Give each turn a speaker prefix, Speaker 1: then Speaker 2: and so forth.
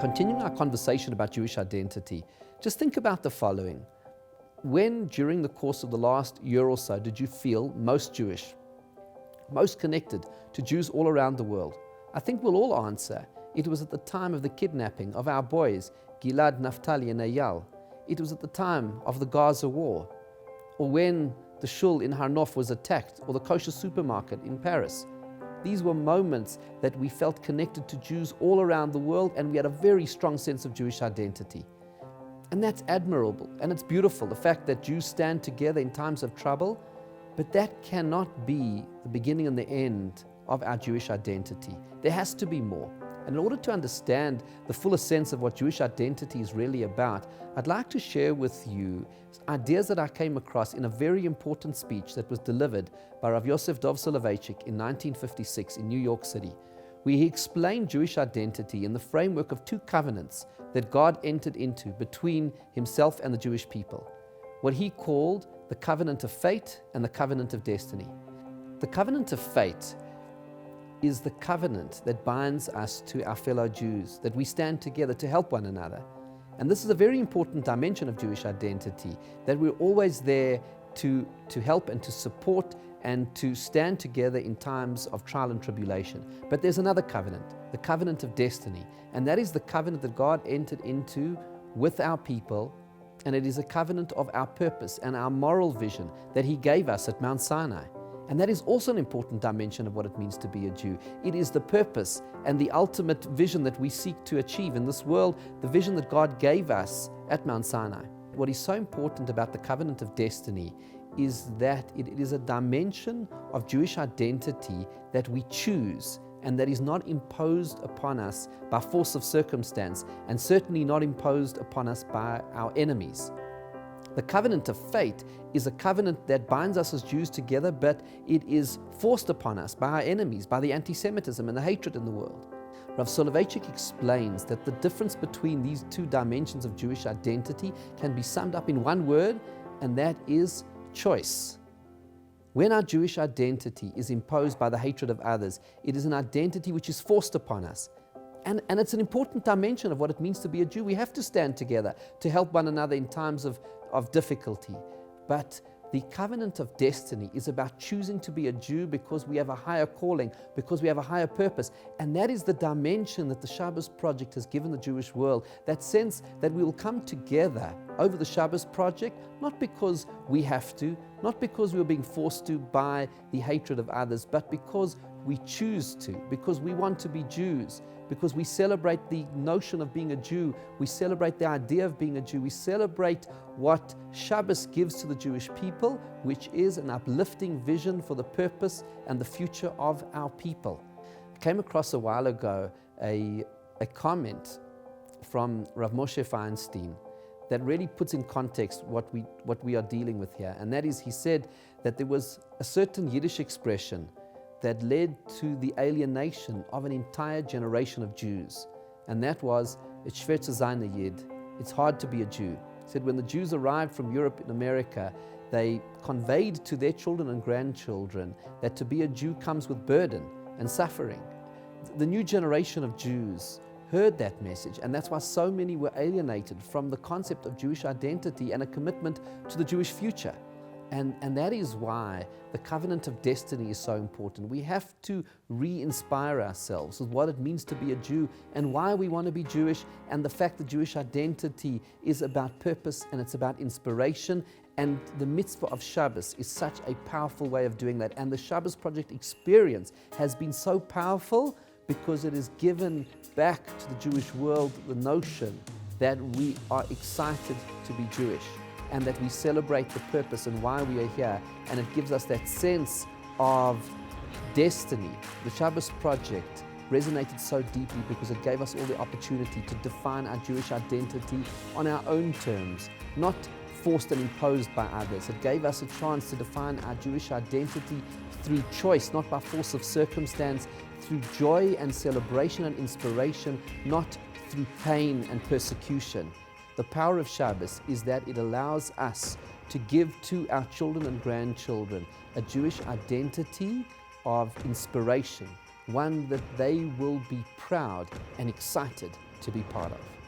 Speaker 1: Continuing our conversation about Jewish identity, just think about the following. When, during the course of the last year or so, did you feel most Jewish, most connected to Jews all around the world? I think we'll all answer, it was at the time of the kidnapping of our boys, Gilad, Naphtali, and Eyal. It was at the time of the Gaza war, or when the shul in Har Nof was attacked, or the kosher supermarket in Paris. These were moments that we felt connected to Jews all around the world, and we had a very strong sense of Jewish identity. And that's admirable, and it's beautiful, the fact that Jews stand together in times of trouble, but that cannot be the beginning and the end of our Jewish identity. There has to be more. And in order to understand the fullest sense of what Jewish identity is really about, I'd like to share with you ideas that I came across in a very important speech that was delivered by Rav Yosef Dov Soloveitchik in 1956 in New York City, where he explained Jewish identity in the framework of two covenants that God entered into between himself and the Jewish people, what he called the covenant of fate and the covenant of destiny. The covenant of fate is the covenant that binds us to our fellow Jews, that we stand together to help one another. And this is a very important dimension of Jewish identity, that we're always there to help and to support and to stand together in times of trial and tribulation. But there's another covenant, the covenant of destiny, and that is the covenant that God entered into with our people, and it is a covenant of our purpose and our moral vision that He gave us at Mount Sinai. And that is also an important dimension of what it means to be a Jew. It is the purpose and the ultimate vision that we seek to achieve in this world, the vision that God gave us at Mount Sinai. What is so important about the covenant of destiny is that it is a dimension of Jewish identity that we choose and that is not imposed upon us by force of circumstance, and certainly not imposed upon us by our enemies. The covenant of fate is a covenant that binds us as Jews together, but it is forced upon us by our enemies, by the anti-Semitism and the hatred in the world. Rav Soloveitchik explains that the difference between these two dimensions of Jewish identity can be summed up in one word, and that is choice. When our Jewish identity is imposed by the hatred of others, it is an identity which is forced upon us. And it's an important dimension of what it means to be a Jew. We have to stand together to help one another in times of difficulty. But the covenant of destiny is about choosing to be a Jew because we have a higher calling, because we have a higher purpose. And that is the dimension that the Shabbos Project has given the Jewish world, that sense that we will come together over the Shabbos Project, not because we have to, not because we are being forced to by the hatred of others, but because we choose to, because we want to be Jews, because we celebrate the notion of being a Jew, we celebrate the idea of being a Jew, we celebrate what Shabbos gives to the Jewish people, which is an uplifting vision for the purpose and the future of our people. I came across a while ago a comment from Rav Moshe Feinstein that really puts in context what we are dealing with here, and that is, he said that there was a certain Yiddish expression that led to the alienation of an entire generation of Jews. And that was, it's schwer zu sein a Yid. It's hard to be a Jew. He said when the Jews arrived from Europe and America, they conveyed to their children and grandchildren that to be a Jew comes with burden and suffering. The new generation of Jews heard that message, and that's why so many were alienated from the concept of Jewish identity and a commitment to the Jewish future. And that is why the covenant of destiny is so important. We have to re-inspire ourselves with what it means to be a Jew and why we want to be Jewish, and the fact that Jewish identity is about purpose and it's about inspiration. And the mitzvah of Shabbos is such a powerful way of doing that. And the Shabbos Project experience has been so powerful because it has given back to the Jewish world the notion that we are excited to be Jewish, and that we celebrate the purpose and why we are here, and it gives us that sense of destiny. The Shabbos Project resonated so deeply because it gave us all the opportunity to define our Jewish identity on our own terms, not forced and imposed by others. It gave us a chance to define our Jewish identity through choice, not by force of circumstance, through joy and celebration and inspiration, not through pain and persecution. The power of Shabbos is that it allows us to give to our children and grandchildren a Jewish identity of inspiration, one that they will be proud and excited to be part of.